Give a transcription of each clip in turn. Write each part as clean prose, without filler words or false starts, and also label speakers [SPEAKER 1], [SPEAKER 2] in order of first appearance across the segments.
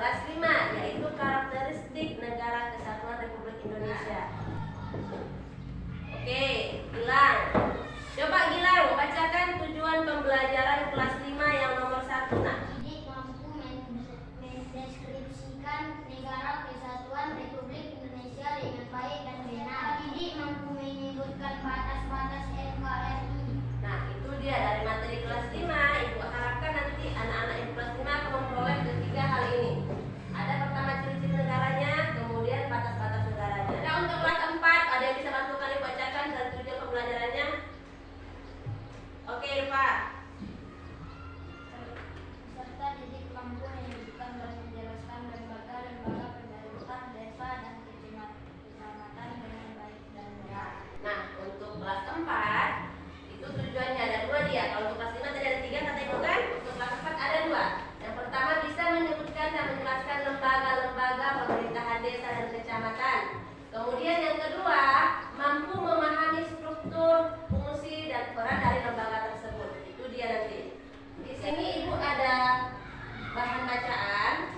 [SPEAKER 1] kelas 5, yaitu karakteristik Negara Kesatuan Republik Indonesia. Oke, Gilang. Coba Gilang bacakan tujuan pembelajaran kelas 5 yang nomor 1. Nah,
[SPEAKER 2] Didik mampu mendeskripsikan Negara Kesatuan Republik Indonesia dengan baik dan benar. Didik mampu menyebutkan batas-batas NKRI.
[SPEAKER 1] Nah, itu dia dari materi kelas 5. Ibu harapkan nanti anak-anak ibu kelas 5 akan memperoleh ketiga hal ini. Ada pertama ciri-ciri negaranya, kemudian batas-batas negaranya. Nah, untuk kelas 4, ada yang bisa bantu kalian bacakan dan tujuan pembelajarannya? Oke, Pak.
[SPEAKER 2] Serta didik mampu menyebutkan dan menjelaskan lembaga-lembaga pemerintah desa dan kecamatan dengan baik dan benar.
[SPEAKER 1] Nah, untuk kelas 4 itu tujuannya ada 2 dia. Kalau untuk kelas 5 tadi ada 3 kata ibu kan? Untuk kelas 4 ada 2. Yang pertama bisa menyebutkan dan menjelaskan lembaga-lembaga pemerintahan desa dan kecamatan. Kemudian yang kedua, mampu memahami struktur, fungsi dan peran dari lembaga tersebut. Itu dia nanti. Di sini ibu ada bahan bacaan.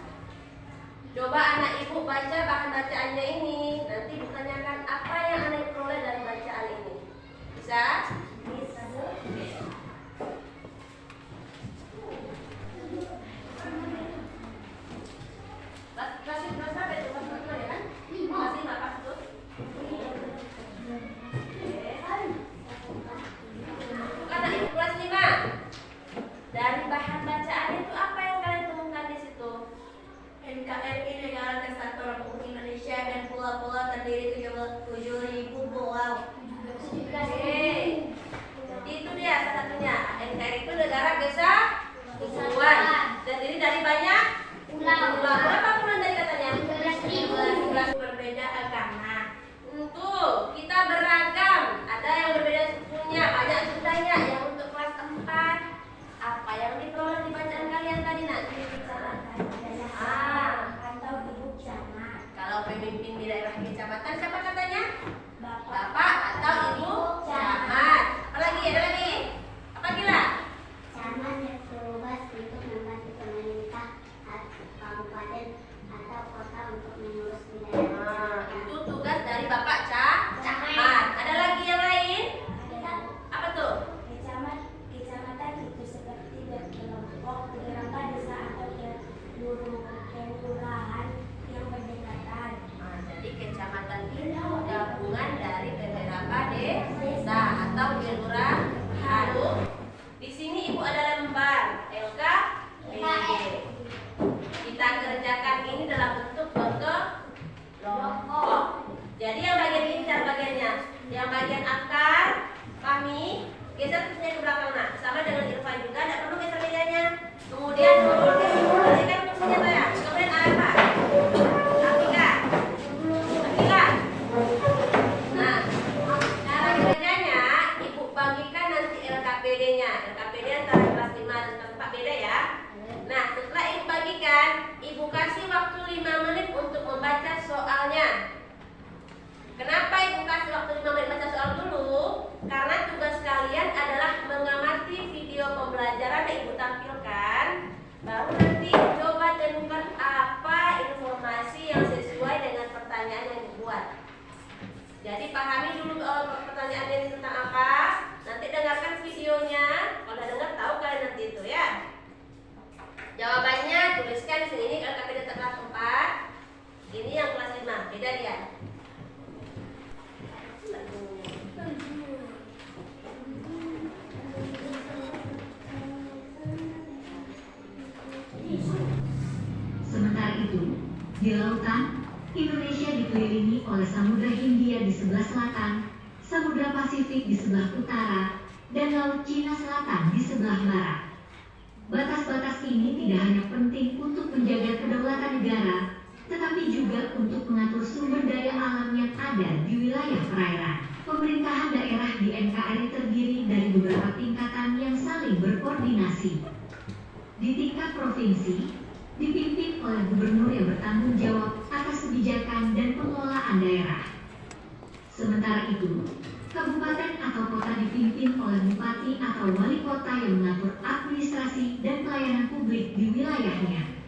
[SPEAKER 1] Coba anak ibu baca bahan bacaannya ini. Nanti ditanyakan apa yang anak peroleh dari bacaan ini. Bisa?
[SPEAKER 2] Bisa.
[SPEAKER 1] Oke. Kasih berapa sampai itu pas berapa ya kan? Kasih napas tuh. Anak ibu kelas 5. Dari bahan bacaan itu apa yang kalian temukan di situ?
[SPEAKER 2] NKRI Negara Kesatuan Republik Indonesia dan pulau-pulau terdiri 7.000 pulau.
[SPEAKER 1] Oke. Jadi itu dia salah satunya. NKRI itu negara kesatuan. Terdiri dari banyak pulau. Berapa pulau tadi katanya?
[SPEAKER 2] 12.000.
[SPEAKER 1] Berbeda agama. Untuk kita beragam. Ada yang berbeda sukunya, banyak sudahnya. Yang untuk kelas 4, apa yang diperoleh di bacaan kalian tadi nak?
[SPEAKER 2] Atau ibu camat.
[SPEAKER 1] Kalau pemimpin di daerah kecamatan siapa katanya?
[SPEAKER 2] Bapak.
[SPEAKER 1] Bapak atau ibu camat. Apa lagi? Ada lagi? Apa gila?
[SPEAKER 2] Camat yang bertugas untuk membantu pemerintah kabupaten atau kota untuk mengurus wilayah.
[SPEAKER 1] Itu tugas dari Bapak camat. Ada lagi yang lain? Apa tuh?
[SPEAKER 2] Kecamatan itu seperti berkelompok beberapa desa atau kelurahan yang berdekatan.
[SPEAKER 1] Jadi kecamatan itu gabungan dari beberapa desa atau kelurahan. Di sini ibu ada lembar LKPD. Kita kerjakan ini dalam bentuk kelompok. Jadi yang bagian ini cara bagiannya. Yang bagian akar kami geser terusnya ke belakang nak. Sama dengan Irfan juga, tidak perlu geser mejanya. Kemudian balikan untuk senjata ya. Kemudian apa? Akika. Nah, cara kerjanya ibu bagikan nanti LKPD-nya. LKPD antara kelas 5 dan kelas 4 beda ya. Nah, setelah ibu bagikan, ibu kasih waktu 5 menit untuk membaca soalnya. Kenapa ibu kasih waktu 5 menit baca soal dulu? Karena tugas kalian adalah mengamati video pembelajaran yang ibu tampilkan. Baru nanti coba temukan apa informasi yang sesuai dengan pertanyaan yang dibuat. Jadi pahami dulu pertanyaan ini tentang apa. Nanti dengarkan videonya. Kalau udah dengar tahu kalian nanti itu ya. Jawabannya tuliskan di sini. Ini LKPD kelas 4. Ini yang kelas 5. Beda dia.
[SPEAKER 3] Sementara itu, di lautan, Indonesia dikelilingi oleh Samudra Hindia di sebelah selatan, Samudra Pasifik di sebelah utara, dan Laut Cina Selatan di sebelah barat. Batas-batas ini tidak hanya penting untuk menjaga kedaulatan negara, tetapi juga untuk mengatur sumber daya alam yang ada di wilayah perairan. Pemerintahan daerah di NKRI terdiri dari beberapa tingkatan yang saling berkoordinasi. Di tingkat provinsi, dipimpin oleh gubernur yang bertanggung jawab atas kebijakan dan pengelolaan daerah. Sementara itu, kabupaten atau kota dipimpin oleh bupati atau wali kota yang mengatur administrasi dan pelayanan publik di wilayahnya.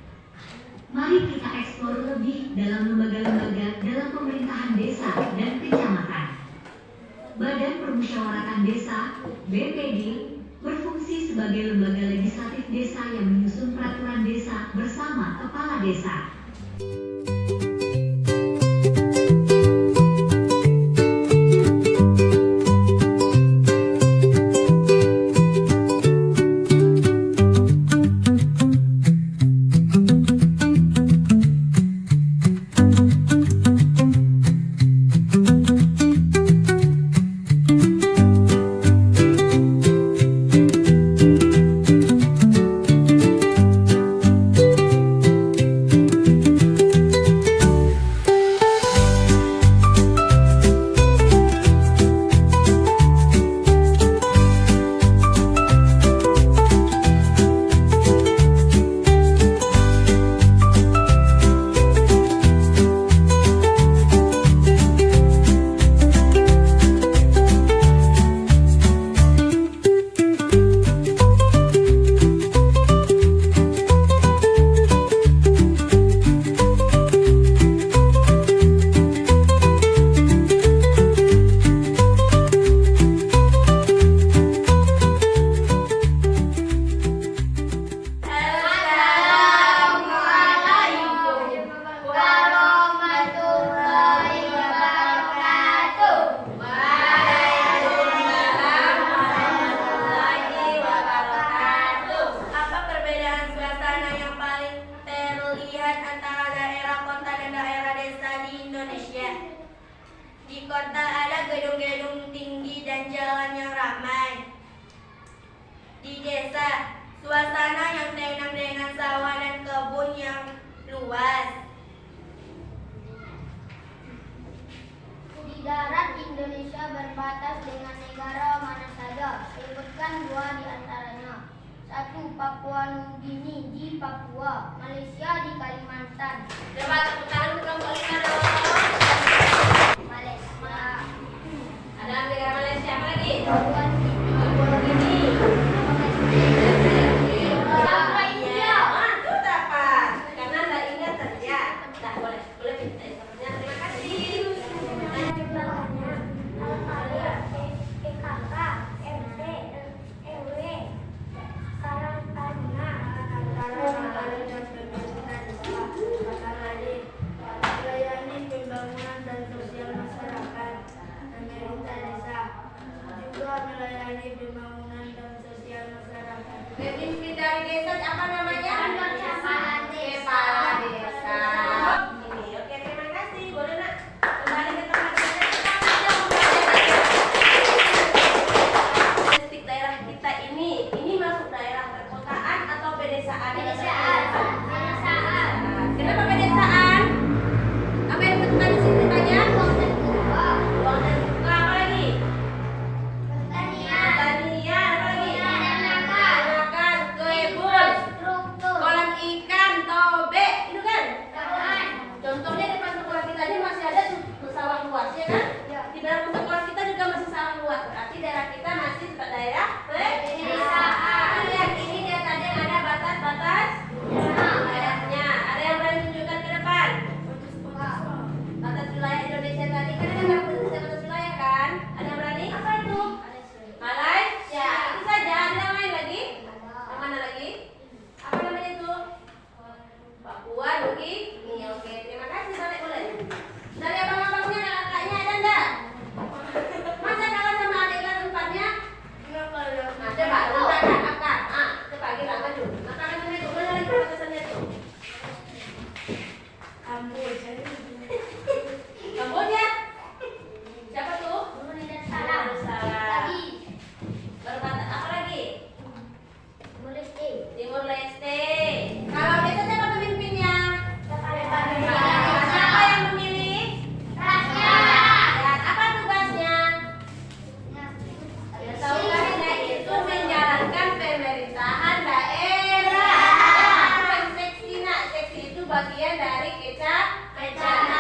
[SPEAKER 3] Mari kita eksplor lebih dalam lembaga-lembaga dalam pemerintahan desa dan kecamatan. Badan Permusyawaratan Desa, BPD, berfungsi sebagai lembaga legislatif desa yang menyusun peraturan desa bersama kepala desa.
[SPEAKER 2] Di kota ada gedung-gedung tinggi dan jalan yang ramai. Di desa, suasana yang tenang dengan sawah dan kebun yang luas. Di darat, Indonesia berbatas dengan negara mana saja. Sebutkan dua di antaranya. 1. Papua Nugini di Papua, Malaysia di Kalimantan.
[SPEAKER 1] Coba tepuk tangan untuk Malaysia.
[SPEAKER 2] Malaysia.
[SPEAKER 1] Ada negara Malaysia apa lagi?
[SPEAKER 2] Papua Nugini.
[SPEAKER 1] Papua India. Itu dapat. Karena Anda ingat saja. Dah boleh minta sepertinya. Terima kasih.
[SPEAKER 2] Melayani pembangunan dan sosial masyarakat, pemerintah desa juga melayani pembangunan dan sosial masyarakat.
[SPEAKER 1] Pemimpin dari desa apa namanya?
[SPEAKER 2] Kepala desa.
[SPEAKER 1] Kepala desa. Ini, oke, terima kasih. Boleh nak kembali ke tempat kita. Statistik daerah kita ini masuk daerah perkotaan atau pedesaan?
[SPEAKER 2] Pedesaan.
[SPEAKER 1] Kenapa pedesaan? Apa yang dibutuhkan di sini tanya?
[SPEAKER 2] Uang dan kurba.
[SPEAKER 1] Uang dan juga apa lagi?
[SPEAKER 2] Pertanian.
[SPEAKER 1] Pertanian, apa lagi?
[SPEAKER 2] Peternakan.
[SPEAKER 1] Peternakan, kebun,
[SPEAKER 2] Struktur.
[SPEAKER 1] kolam ikan, tobe, itu kan?
[SPEAKER 2] Taman.
[SPEAKER 1] Contohnya di depan sekolah kita ini masih ada sawah luas, ya kan?
[SPEAKER 2] Ya.
[SPEAKER 1] Di dalam sekolah kita juga masih sawah luas, berarti daerah kita masih daerah
[SPEAKER 2] Pedesaan.
[SPEAKER 1] Lihat ini dia tadi ada batas-batas daerahnya. Ada yang berani tunjukkan ke depan? Batas wilayah Indonesia tadi kan ada batas wilayah kan? Ada yang berani? Apa itu? Malaysia. Itu saja. Ada yang lain lagi? Yang mana lagi? Apa namanya itu? Papua Nugini. Oke, terima kasih. Balik boleh. Dari abang-abangnya kakaknya ada enggak? Masa kalah sama adik kelas 4-nya? Nah, coba letakkan akar. Coba kita maju. Letakkan itu mana lagi batasannya tuh? Kamboja. Siapa tuh?
[SPEAKER 2] Salam.
[SPEAKER 1] Darussalam. Berbatas apa lagi?
[SPEAKER 2] Lesti.
[SPEAKER 1] Timur Leste. Kalau desa siapa pemimpinnya?
[SPEAKER 2] Rakyat.
[SPEAKER 1] Siapa yang memilih? Dan apa tugasnya? Tugasnya itu menjalankan pemerintahan daerah. Bukan seksi nak. Seksi itu bagian dari kecamatan.